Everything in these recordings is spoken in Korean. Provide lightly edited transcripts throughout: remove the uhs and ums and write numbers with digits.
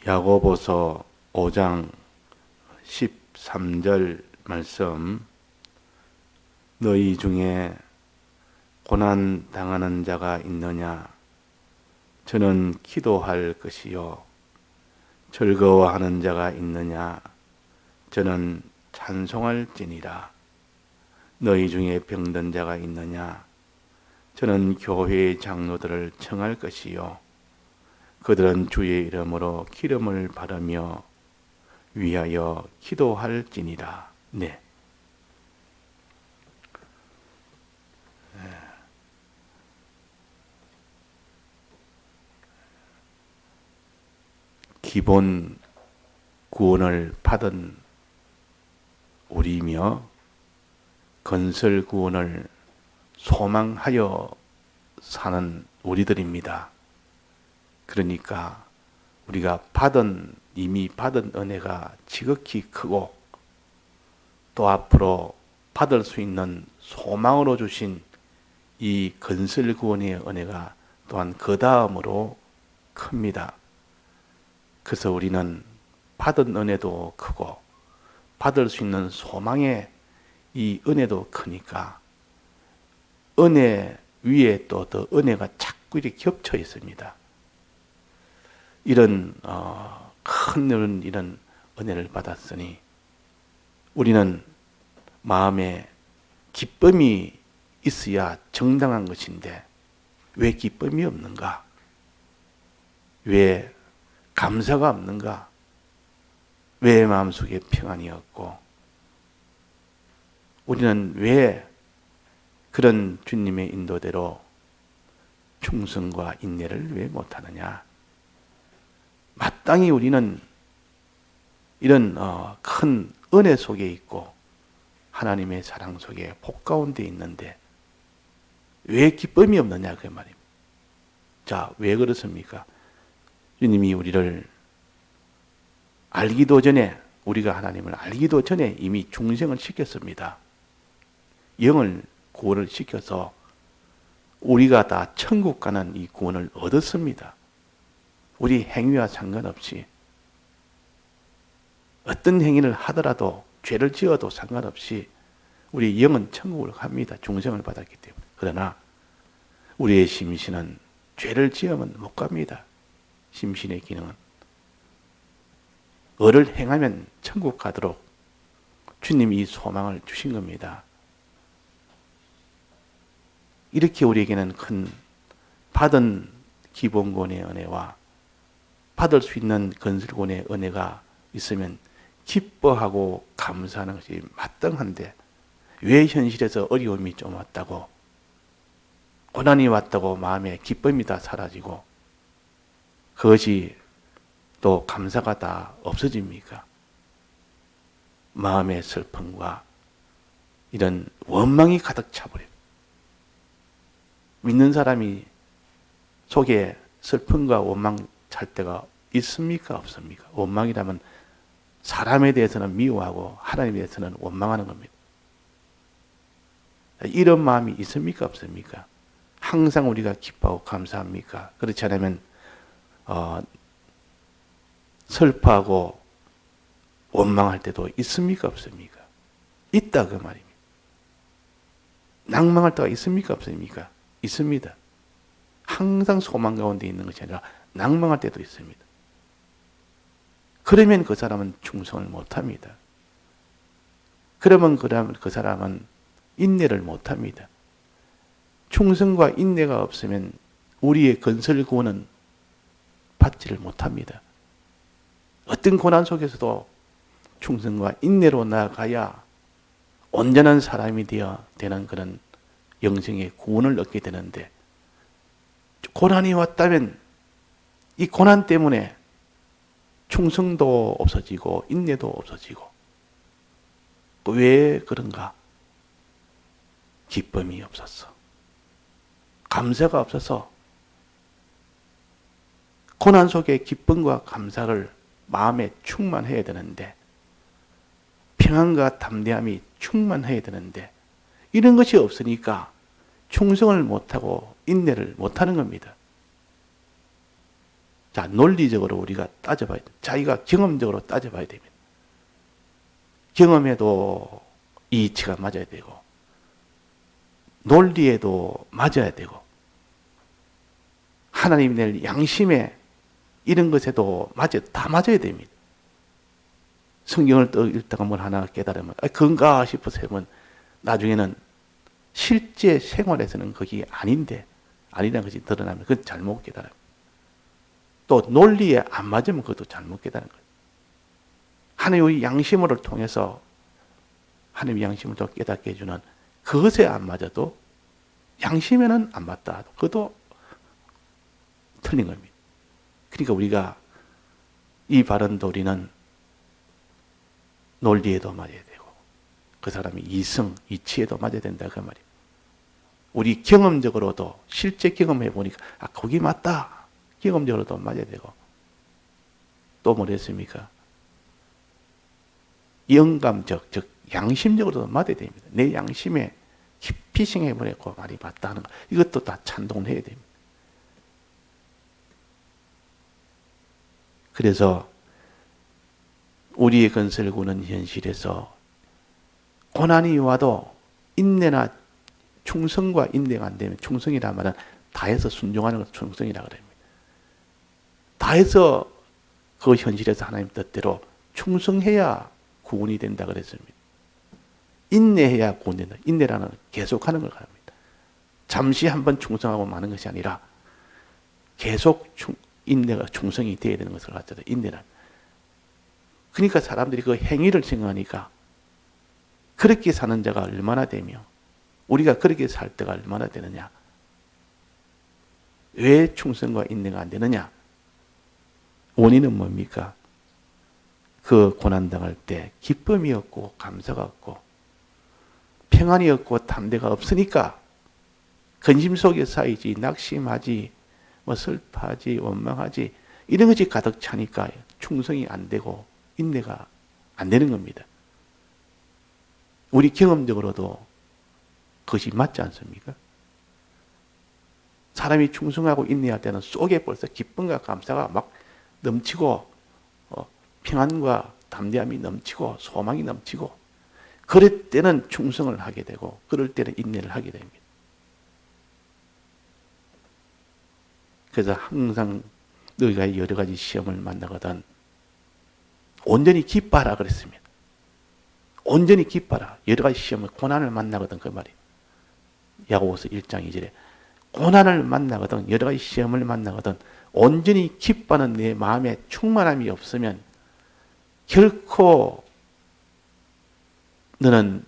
야고보서 5장 13절 말씀, 너희 중에 고난 당하는 자가 있느냐? 저는 기도할 것이요. 즐거워하는 자가 있느냐? 저는 찬송할지니라. 너희 중에 병든 자가 있느냐? 저는 교회의 장로들을 청할 것이요. 그들은 주의 이름으로 기름을 바르며 위하여 기도할지니라. 네. 기본 구원을 받은 우리며 건설 구원을 소망하여 사는 우리들입니다. 그러니까 우리가 이미 받은 은혜가 지극히 크고 또 앞으로 받을 수 있는 소망으로 주신 이 건설 구원의 은혜가 또한 그 다음으로 큽니다. 그래서 우리는 받은 은혜도 크고 받을 수 있는 소망의 이 은혜도 크니까 은혜 위에 또 더 은혜가 자꾸 이렇게 겹쳐 있습니다. 이런 큰 이런 은혜를 받았으니 우리는 마음에 기쁨이 있어야 정당한 것인데 왜 기쁨이 없는가? 왜 감사가 없는가? 왜 마음속에 평안이 없고 우리는 왜 그런 주님의 인도대로 충성과 인내를 왜 못하느냐? 마땅히 우리는 이런 큰 은혜 속에 있고 하나님의 사랑 속에 복 가운데 있는데 왜 기쁨이 없느냐 그 말입니다. 자, 왜 그렇습니까? 주님이 우리를 알기도 전에 우리가 하나님을 알기도 전에 이미 중생을 시켰습니다. 영을 구원을 시켜서 우리가 다 천국 가는 이 구원을 얻었습니다. 우리 행위와 상관없이 어떤 행위를 하더라도 죄를 지어도 상관없이 우리 영은 천국을 갑니다. 중생을 받았기 때문에. 그러나 우리의 심신은 죄를 지으면 못 갑니다. 심신의 기능은 의를 행하면 천국 가도록 주님이 이 소망을 주신 겁니다. 이렇게 우리에게는 큰 받은 기본권의 은혜와 받을 수 있는 건설권의 은혜가 있으면 기뻐하고 감사하는 것이 마땅한데 왜 현실에서 어려움이 좀 왔다고 고난이 왔다고 마음에 기쁨이 다 사라지고 그것이 또 감사가 다 없어집니까? 마음의 슬픔과 이런 원망이 가득 차버려요. 믿는 사람이 속에 슬픔과 원망 찰 때가 있습니까? 없습니까? 원망이라면 사람에 대해서는 미워하고 하나님에 대해서는 원망하는 겁니다. 이런 마음이 있습니까? 없습니까? 항상 우리가 기뻐하고 감사합니까? 그렇지 않으면 슬퍼하고 원망할 때도 있습니까? 없습니까? 있다 그 말입니다. 낭망할 때가 있습니까? 없습니까? 있습니다. 항상 소망 가운데 있는 것이 아니라 낭망할 때도 있습니다. 그러면 그 사람은 충성을 못합니다. 그러면 그 사람은 인내를 못합니다. 충성과 인내가 없으면 우리의 건설 구원은 받지를 못합니다. 어떤 고난 속에서도 충성과 인내로 나아가야 온전한 사람이 되는 그런 영생의 구원을 얻게 되는데 고난이 왔다면 이 고난 때문에 충성도 없어지고 인내도 없어지고 왜 그런가? 기쁨이 없었어. 감사가 없어서 고난 속에 기쁨과 감사를 마음에 충만해야 되는데 평안과 담대함이 충만해야 되는데 이런 것이 없으니까 충성을 못하고 인내를 못하는 겁니다. 자, 논리적으로 우리가 따져봐야 돼. 자기가 경험적으로 따져봐야 됩니다. 경험에도 이 이치가 맞아야 되고, 논리에도 맞아야 되고, 하나님이 낼 양심에 이런 것에도 다 맞아야 됩니다. 성경을 또 읽다가 뭘 하나 깨달으면, 그런가 싶어서 하면, 나중에는 실제 생활에서는 그게 아니라는 것이 드러나면 그건 잘못 깨달아요. 또 논리에 안 맞으면 그것도 잘못 깨달은 거예요. 하나님의 양심을 통해서 하나님의 양심을 더 깨닫게 해주는 그것에 안 맞아도 양심에는 안 맞다. 그것도 틀린 겁니다. 그러니까 우리가 이 바른 도리는 논리에도 맞아야 되고 그 사람이 이성, 이치에도 맞아야 된다 그 말이에요. 우리 경험적으로도 실제 경험해 보니까 거기 맞다. 경험적으로도 맞아야 되고 또 뭐랬습니까? 영감적, 즉 양심적으로도 맞아야 됩니다. 내 양심에 깊이 생각해보고 말이 맞다는 거 이것도 다 찬동을 해야 됩니다. 그래서 우리의 건설구는 현실에서 고난이 와도 인내나 충성과 인내가 안 되면 충성이란 말은 다해서 순종하는 것을 충성이라고 합니다. 다해서 그 현실에서 하나님 뜻대로 충성해야 구원이 된다 그랬습니다. 인내해야 구원이 된다. 인내라는 계속하는 걸 말합니다. 잠시 한번 충성하고 마는 것이 아니라 계속 인내가 충성이 되어야 되는 것을 가르쳐요. 인내란. 그러니까 사람들이 그 행위를 생각하니까 그렇게 사는 자가 얼마나 되며 우리가 그렇게 살 때가 얼마나 되느냐. 왜 충성과 인내가 안 되느냐. 원인은 뭡니까? 그 고난당할 때 기쁨이 없고 감사가 없고 평안이 없고 담대가 없으니까 근심 속에 쌓이지 낙심하지 슬퍼하지 원망하지 이런 것이 가득 차니까 충성이 안 되고 인내가 안 되는 겁니다. 우리 경험적으로도 그것이 맞지 않습니까? 사람이 충성하고 인내할 때는 속에 벌써 기쁨과 감사가 막 넘치고 평안과 담대함이 넘치고 소망이 넘치고 그럴 때는 충성을 하게 되고 그럴 때는 인내를 하게 됩니다. 그래서 항상 너희가 여러 가지 시험을 만나거든 온전히 기뻐하라 그랬습니다. 온전히 기뻐하라. 여러 가지 시험을 고난을 만나거든 그 말이에요. 야고보서 1장 2절에 고난을 만나거든 여러 가지 시험을 만나거든 온전히 기뻐하는 내 마음에 충만함이 없으면 결코 너는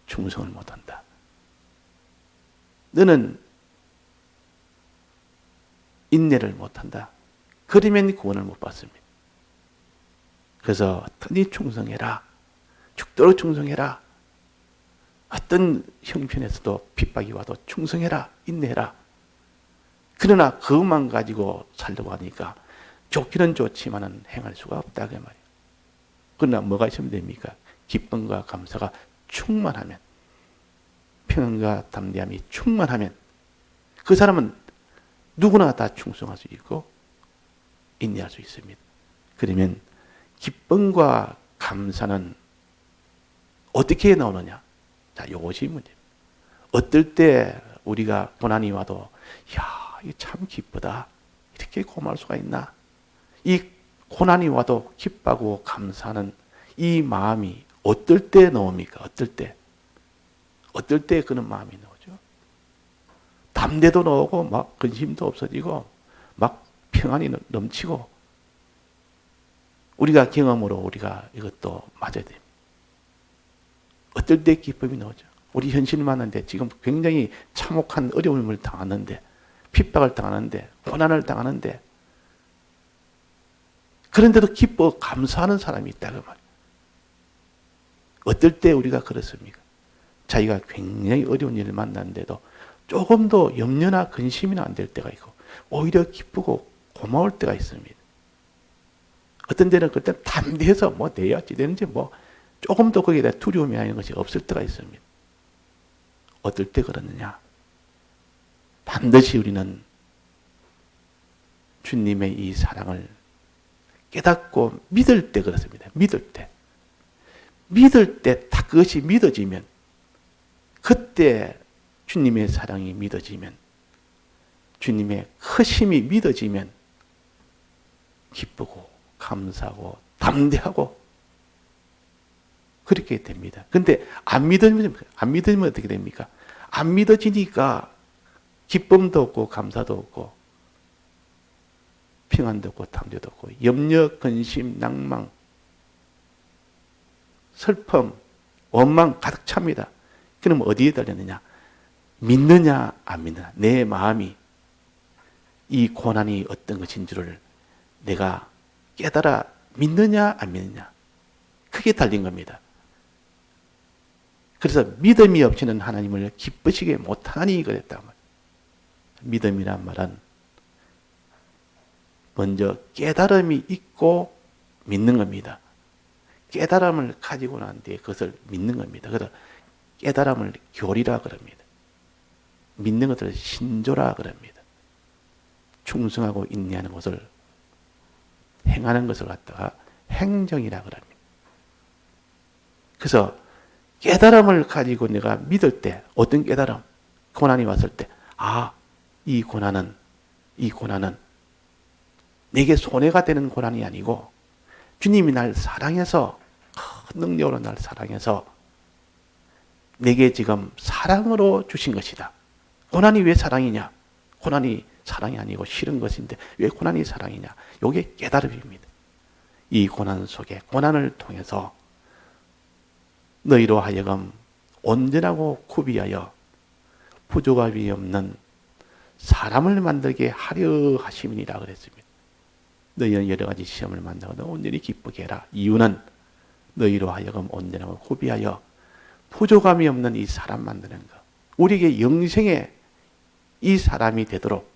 충성을 못한다. 너는 인내를 못한다. 그러면 구원을 못 받습니다. 그래서 어떠니 충성해라. 죽도록 충성해라. 어떤 형편에서도 핍박이 와도 충성해라. 인내해라. 그러나 그것만 가지고 살려고 하니까 좋기는 좋지만은 행할 수가 없다 그 말이에요. 그러나 뭐가 있으면 됩니까? 기쁨과 감사가 충만하면 평안과 담대함이 충만하면 그 사람은 누구나 다 충성할 수 있고 인내할 수 있습니다. 그러면 기쁨과 감사는 어떻게 나오느냐? 자, 이것이 문제입니다. 어떨 때 우리가 고난이 와도 야, 이게 참 기쁘다. 이렇게 고마울 수가 있나? 이 고난이 와도 기뻐하고 감사하는 이 마음이 어떨 때 나옵니까? 어떨 때? 어떨 때 그런 마음이 나오죠? 담대도 나오고 막 근심도 없어지고 막 평안이 넘치고 우리가 경험으로 우리가 이것도 맞아야 됩니다. 어떨 때 기쁨이 나오죠? 우리 현실을 만났는데 지금 굉장히 참혹한 어려움을 당하는데 핍박을 당하는데 고난을 당하는데 그런데도 기뻐 감사하는 사람이 있다고 말이에요. 어떨 때 우리가 그렇습니까? 자기가 굉장히 어려운 일을 만났는데도 조금도 염려나 근심이나 안 될 때가 있고 오히려 기쁘고 고마울 때가 있습니다. 어떤 데는 그때 담대해서 뭐 내야지 되는지 뭐 조금도 거기에 대한 두려움이 아닌 것이 없을 때가 있습니다. 어떨 때 그러느냐? 반드시 우리는 주님의 이 사랑을 깨닫고 믿을 때 그렇습니다. 믿을 때. 믿을 때 딱 그것이 믿어지면, 그때 주님의 사랑이 믿어지면, 주님의 크심이 믿어지면 기쁘고 감사하고 담대하고 그렇게 됩니다. 근데 안 믿으면 어떻게 됩니까? 안 믿어지니까 기쁨도 없고 감사도 없고 평안도 없고 담대도 없고 염려, 근심, 낭망, 슬픔, 원망 가득 찹니다. 그럼 어디에 달렸느냐? 믿느냐 안 믿느냐. 내 마음이 이 고난이 어떤 것인 줄을 내가 깨달아 믿느냐 안 믿느냐. 그게 달린 겁니다. 그래서 믿음이 없이는 하나님을 기쁘시게 못하니 그랬단 말이에요. 믿음이란 말은 먼저 깨달음이 있고 믿는 겁니다. 깨달음을 가지고 난 뒤에 그것을 믿는 겁니다. 그래서 깨달음을 교리라 그럽니다. 믿는 것을 신조라 그럽니다. 충성하고 인내하는 것을, 행하는 것을 갖다가 행정이라 그럽니다. 그래서 깨달음을 가지고 내가 믿을 때, 어떤 깨달음? 고난이 왔을 때, 이 고난은 내게 손해가 되는 고난이 아니고 주님이 날 사랑해서, 큰 능력으로 날 사랑해서 내게 지금 사랑으로 주신 것이다. 고난이 왜 사랑이냐? 고난이 사랑이 아니고 싫은 것인데 왜 고난이 사랑이냐? 이게 깨달음입니다. 이 고난 속에, 고난을 통해서 너희로 하여금 온전하고 구비하여 부족함이 없는 사람을 만들게 하려 하심이니라 그랬습니다. 너희는 여러 가지 시험을 만나거든 온전히 기쁘게 해라. 이유는 너희로 하여금 온전하고 구비하여 부족함이 없는 이 사람 만드는 것. 우리에게 영생에 이 사람이 되도록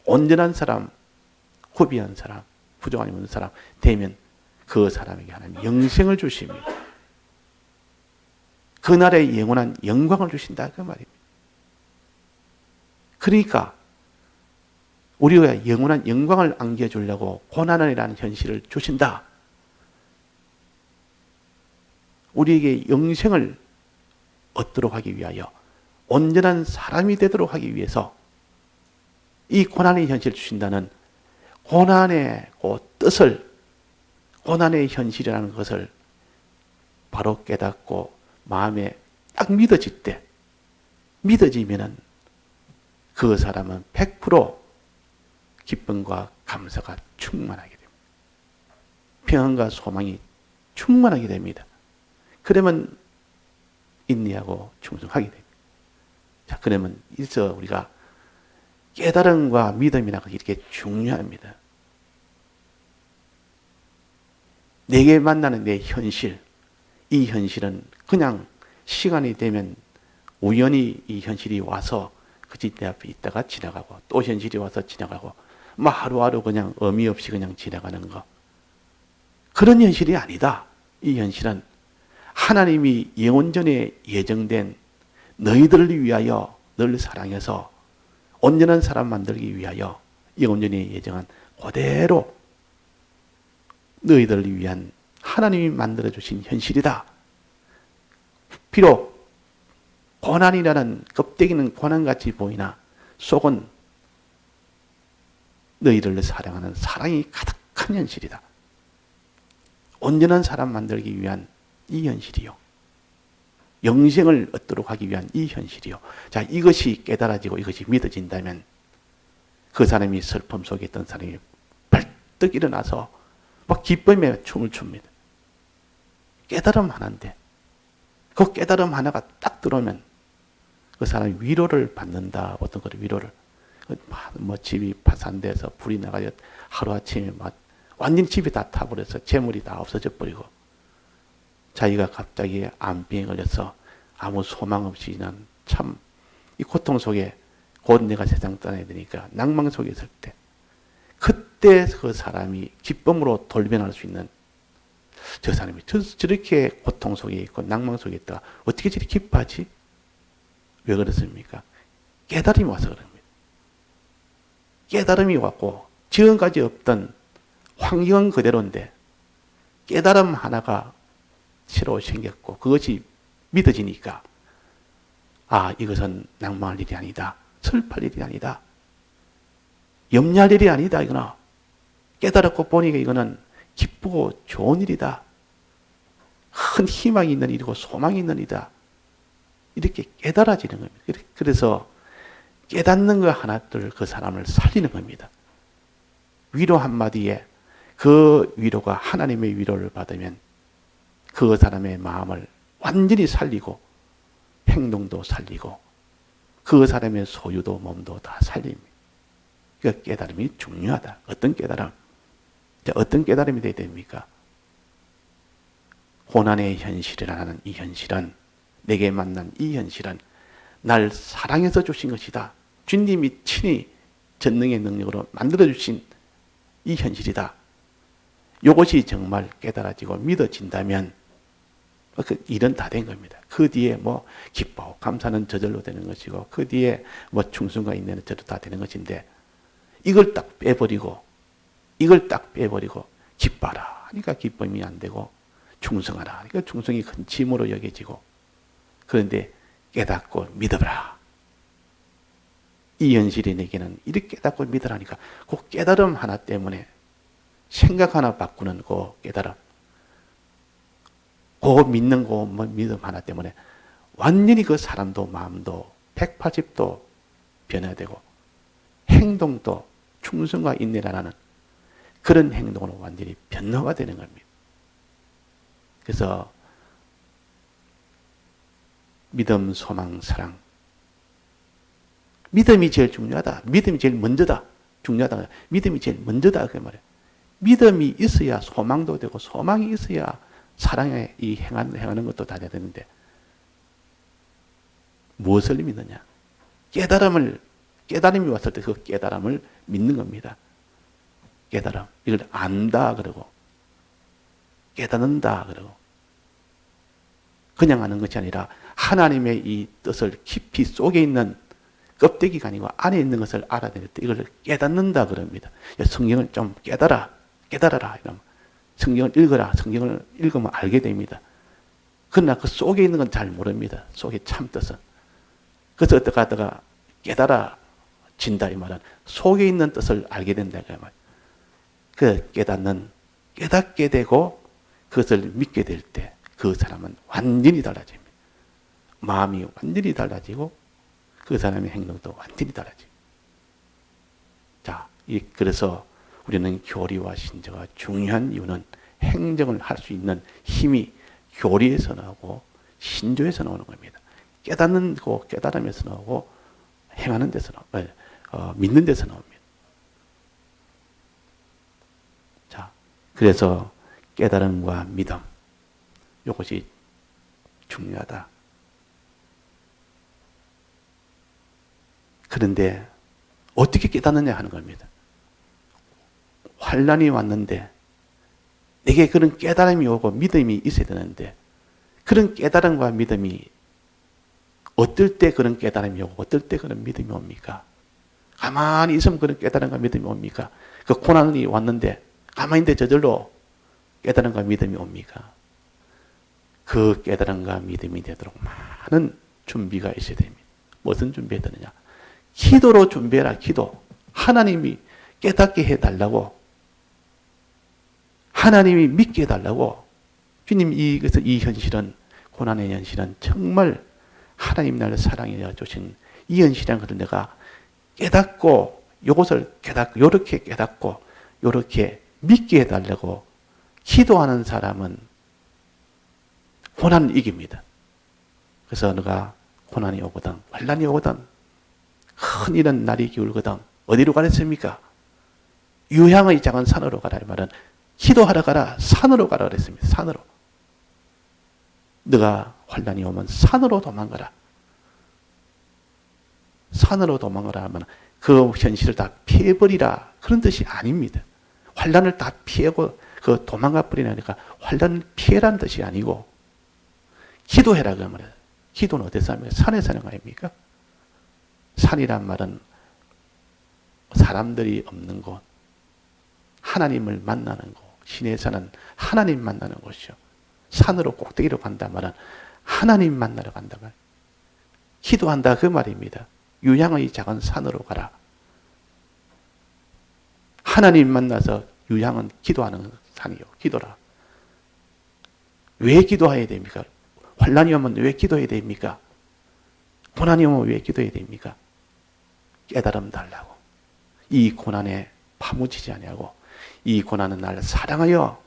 온전한 사람, 구비한 사람, 부족함이 없는 사람 되면 그 사람에게 하나님 영생을 주십니다. 그날의 영원한 영광을 주신다 그 말입니다. 그러니까 우리가 영원한 영광을 안겨주려고 고난이라는 현실을 주신다. 우리에게 영생을 얻도록 하기 위하여, 온전한 사람이 되도록 하기 위해서 이 고난의 현실을 주신다는 고난의 그 뜻을, 고난의 현실이라는 것을 바로 깨닫고 마음에 딱 믿어질 때, 믿어지면은 그 사람은 100% 기쁨과 감사가 충만하게 됩니다. 평안과 소망이 충만하게 됩니다. 그러면 인내하고 충성하게 됩니다. 자, 그러면 이래서 우리가 깨달음과 믿음이라는 것이 이렇게 중요합니다. 내게 만나는 내 현실, 이 현실은 그냥 시간이 되면 우연히 이 현실이 와서 그치 내 앞에 있다가 지나가고, 또 현실이 와서 지나가고, 하루하루 그냥 의미 없이 그냥 지나가는 거. 그런 현실이 아니다. 이 현실은 하나님이 영원전에 예정된 너희들을 위하여 널 사랑해서 온전한 사람 만들기 위하여 영원전에 예정한 그대로 너희들을 위한 하나님이 만들어주신 현실이다. 비록 고난이라는, 껍데기는 고난같이 보이나 속은 너희를 사랑하는 사랑이 가득한 현실이다. 온전한 사람 만들기 위한 이 현실이요. 영생을 얻도록 하기 위한 이 현실이요. 자, 이것이 깨달아지고 이것이 믿어진다면 그 사람이 슬픔 속에 있던 사람이 벌떡 일어나서 막 기쁨에 춤을 춥니다. 깨달음 하나인데 그 깨달음 하나가 딱 들어오면 그 사람이 위로를 받는다. 어떤 거를 위로를. 집이 파산돼서 불이 나가지고 하루아침에 완전히 집이 다 타버려서 재물이 다 없어져 버리고 자기가 갑자기 암병에 걸려서 아무 소망 없이 그냥 참 이 고통 속에 곧 내가 세상 떠나야 되니까 낭망 속에 있을 때 그때 그 사람이 기쁨으로 돌변할 수 있는 저 사람이 저렇게 고통 속에 있고 낭망 속에 있다가 어떻게 저렇게 기뻐하지? 왜 그렇습니까? 깨달음이 와서 그럽니다. 깨달음이 왔고 지금까지 없던 환경은 그대로인데 깨달음 하나가 새로 생겼고 그것이 믿어지니까 아, 이것은 낭망할 일이 아니다. 슬플 일이 아니다. 염려할 일이 아니다. 이거는 깨달았고 보니까 이거는 기쁘고 좋은 일이다. 큰 희망이 있는 일이고 소망이 있는 일이다. 이렇게 깨달아지는 겁니다. 그래서 깨닫는 거 하나들 그 사람을 살리는 겁니다. 위로 한마디에 그 위로가 하나님의 위로를 받으면 그 사람의 마음을 완전히 살리고 행동도 살리고 그 사람의 소유도 몸도 다 살립니다. 그러니까 깨달음이 중요하다. 어떤 깨달음? 어떤 깨달음이 돼야 됩니까? 고난의 현실이라는 이 현실은 내게 만난 이 현실은 날 사랑해서 주신 것이다. 주님이 친히 전능의 능력으로 만들어주신 이 현실이다. 이것이 정말 깨달아지고 믿어진다면 그 일은 다 된 겁니다. 그 뒤에 뭐 기뻐하고 감사는 저절로 되는 것이고 그 뒤에 뭐 충성과 인내는 저절로 다 되는 것인데 이걸 딱 빼버리고 기뻐하라 하니까 기쁨이 안 되고 충성하라 하니까 충성이 큰 짐으로 여겨지고 그런데 깨닫고 믿어라. 이 현실이 내게는 이렇게 깨닫고 믿으라니까 그 깨달음 하나 때문에 생각 하나 바꾸는 그 깨달음 그 믿는 그 믿음 하나 때문에 완전히 그 사람도 마음도 180도 변화되고 행동도 충성과 인내라는 그런 행동으로 완전히 변화가 되는 겁니다. 그래서 믿음, 소망, 사랑 믿음이 제일 중요하다. 믿음이 제일 먼저다. 중요하다. 믿음이 제일 먼저다. 그 말이에요. 믿음이 있어야 소망도 되고 소망이 있어야 사랑에 이 행하는 것도 다 돼야 되는데 무엇을 믿느냐? 깨달음이 왔을 때 그 깨달음을 믿는 겁니다. 깨달음. 이걸 안다 그러고 깨닫는다 그러고 그냥 아는 것이 아니라 하나님의 이 뜻을 깊이 속에 있는 껍데기가 아니고 안에 있는 것을 알아낼 때 이걸 깨닫는다 그럽니다. 성경을 좀 깨달아라. 이러면 성경을 읽어라. 성경을 읽으면 알게 됩니다. 그러나 그 속에 있는 건 잘 모릅니다. 속에 참 뜻은. 그래서 어떻게 하다가 깨달아진다 이 말은 속에 있는 뜻을 알게 된다 그 말. 그 깨닫게 되고 그것을 믿게 될 때 그 사람은 완전히 달라집니다. 마음이 완전히 달라지고 그 사람의 행동도 완전히 달라집니다. 자, 그래서 우리는 교리와 신조가 중요한 이유는 행정을 할 수 있는 힘이 교리에서 나오고 신조에서 나오는 겁니다. 깨달으면서 나오고 행하는 데서 믿는 데서 나옵니다. 자, 그래서 깨달음과 믿음 이것이 중요하다. 그런데 어떻게 깨닫느냐 하는 겁니다. 환난이 왔는데 내게 그런 깨달음이 오고 믿음이 있어야 되는데 그런 깨달음과 믿음이 어떨 때 그런 깨달음이 오고 어떨 때 그런 믿음이 옵니까? 가만히 있으면 그런 깨달음과 믿음이 옵니까? 그 고난이 왔는데 가만히 있는데 저절로 깨달음과 믿음이 옵니까? 그 깨달음과 믿음이 되도록 많은 준비가 있어야 됩니다. 무슨 준비해야 되느냐? 기도로 준비해라. 기도. 하나님이 깨닫게 해달라고 하나님이 믿게 해달라고 주님 그래서 이 현실은 고난의 현실은 정말 하나님 나를 사랑해 주신 이 현실이라는 것을 내가 깨닫고 이것을 깨닫고 이렇게 깨닫고 이렇게 믿게 해달라고 기도하는 사람은 고난을 이깁니다. 그래서 너가 고난이 오거든 환난이 오거든 큰 이런 날이 기울거든 어디로 가랬습니까? 유향의 작은 산으로 가라 이 말은 기도하러 가라 산으로 가라 그랬습니다. 산으로. 너가 환난이 오면 산으로 도망가라. 산으로 도망가라 하면 그 현실을 다 피해버리라 그런 뜻이 아닙니다. 환난을 다 피하고 그 도망가 버리니까 환난을 피해라는 뜻이 아니고 기도해라 그 말이에요. 기도는 어디서 합니까? 산에서 하는 거 아닙니까? 산이란 말은 사람들이 없는 곳, 하나님을 만나는 곳, 시내산은 하나님 만나는 곳이요. 산으로 꼭대기로 간다면 하나님 만나러 간다면 기도한다 그 말입니다. 유양의 작은 산으로 가라. 하나님 만나서 유양은 기도하는 산이요. 기도라. 왜 기도해야 됩니까? 환난이 오면 왜 기도해야 됩니까? 고난이 오면 왜 기도해야 됩니까? 깨달음 달라고. 이 고난에 파묻히지 아니하고 이 고난은 나를 사랑하여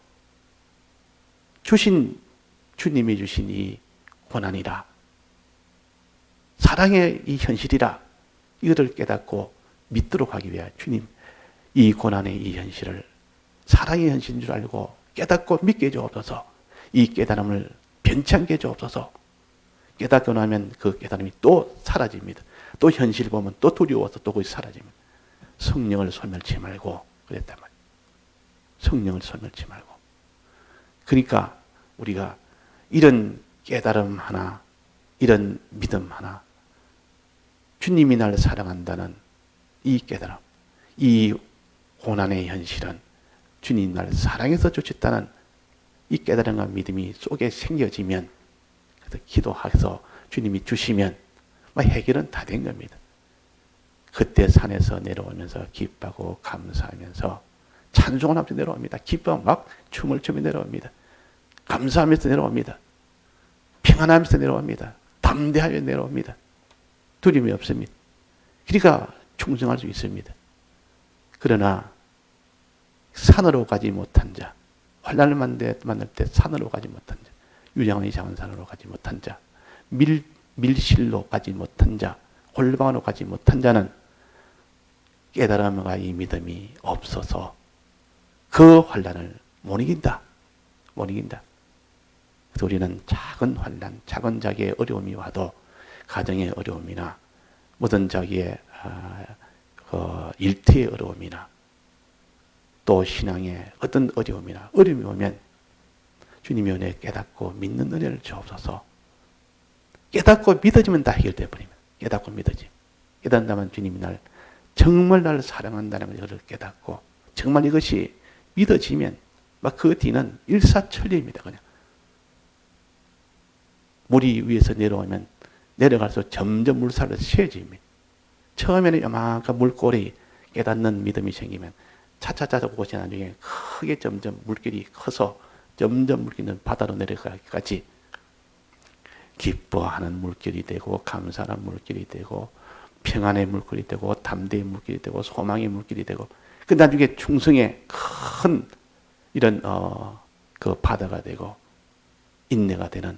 주신 주님이 주신 이 고난이라. 사랑의 이 현실이라. 이것을 깨닫고 믿도록 하기 위해 주님 이 고난의 이 현실을 사랑의 현실인 줄 알고 깨닫고 믿게 해주옵소서. 이 깨달음을 변치않게 해주옵소서. 깨닫고 나면 그 깨달음이 또 사라집니다. 또 현실 보면 또 두려워서 또 그것이 사라집니다. 성령을 소멸치 말고 그랬단 말이에요. 성령을 소멸치 말고. 그러니까 우리가 이런 깨달음 하나, 이런 믿음 하나, 주님이 나를 사랑한다는 이 깨달음, 이 고난의 현실은 주님 나를 사랑해서 주셨다는 이 깨달음과 믿음이 속에 생겨지면, 그래서 기도해서 주님이 주시면 해결은 다 된 겁니다. 그때 산에서 내려오면서 기뻐하고 감사하면서 찬송을 하면서 내려옵니다. 기뻐하고 막 춤을 추며 내려옵니다. 감사하면서 내려옵니다. 평안하면서 내려옵니다. 담대하며 내려옵니다. 두려움이 없습니다. 그러니까 충성할 수 있습니다. 그러나 산으로 가지 못한 자, 환난을 만날 때 산으로 가지 못한 자, 유양의 작은 산으로 가지 못한 자, 밀실로 가지 못한 자, 골방으로 가지 못한 자는 깨달음과 이 믿음이 없어서 그 환난을 못 이긴다. 못 이긴다. 그래서 우리는 작은 환난, 작은 자기의 어려움이 와도 가정의 어려움이나 모든 자기의 일터의 어려움이나 또 신앙의 어떤 어려움이 오면 주님의 은혜 깨닫고 믿는 은혜를 주옵소서. 깨닫고 믿어지면 다 해결돼 버립니다. 깨닫고 믿어지. 깨닫는다면 주님이 정말 나를 사랑한다는 것을 깨닫고 정말 이것이 믿어지면 막 그 뒤는 일사천리입니다. 그냥 물이 위에서 내려오면 내려갈수록 점점 물살을 세집니다. 처음에는 요만한 물꼬리 깨닫는 믿음이 생기면 차차차차 그것이 나중에 크게 점점 물길이 커서 점점 물길은 바다로 내려가기까지 기뻐하는 물길이 되고 감사하는 물길이 되고 평안의 물길이 되고 담대의 물길이 되고 소망의 물길이 되고 그 나중에 충성의 큰 이런 그 바다가 되고 인내가 되는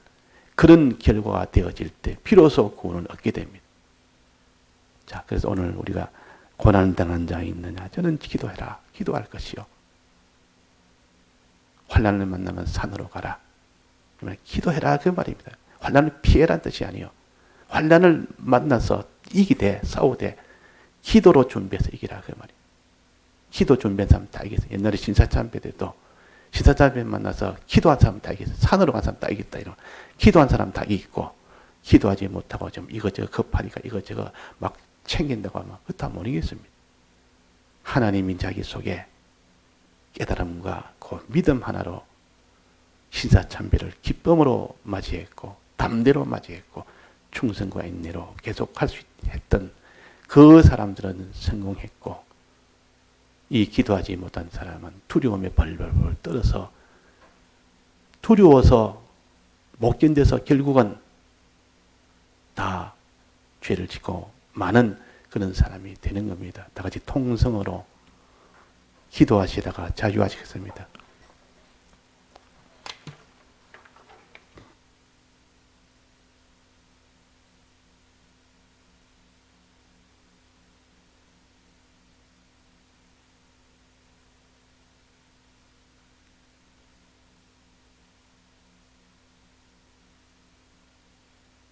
그런 결과가 되어질 때 비로소 구원을 얻게 됩니다. 자, 그래서 오늘 우리가 고난 당한 자 있느냐? 저는 기도해라. 기도할 것이요. 환난을 만나면 산으로 가라. 기도해라 그 말입니다. 환난을 피해라는 뜻이 아니요. 환난을 만나서 이기되 싸우되 기도로 준비해서 이기라 그 말이에요. 기도 준비한 사람 다 이겼어요. 옛날에 신사참배 때도 신사참배 만나서 기도한 사람 다 이겼어요. 산으로 간 사람 다 이겼다 이런. 기도한 사람 다 이기고 기도하지 못하고 좀 이것저것 급하니까 이것저것 막 챙긴다고 하면 그거 다 못 이겼습니다. 하나님이 자기 속에 깨달음과 그 믿음 하나로 신사참배를 기쁨으로 맞이했고 담대로 맞이했고 충성과 인내로 계속할 수 했던 그 사람들은 성공했고 이 기도하지 못한 사람은 두려움에 벌벌 떨어서 두려워서 못 견뎌서 결국은 다 죄를 짓고 많은 그런 사람이 되는 겁니다. 다 같이 통성으로 기도하시다가 자유하시겠습니다.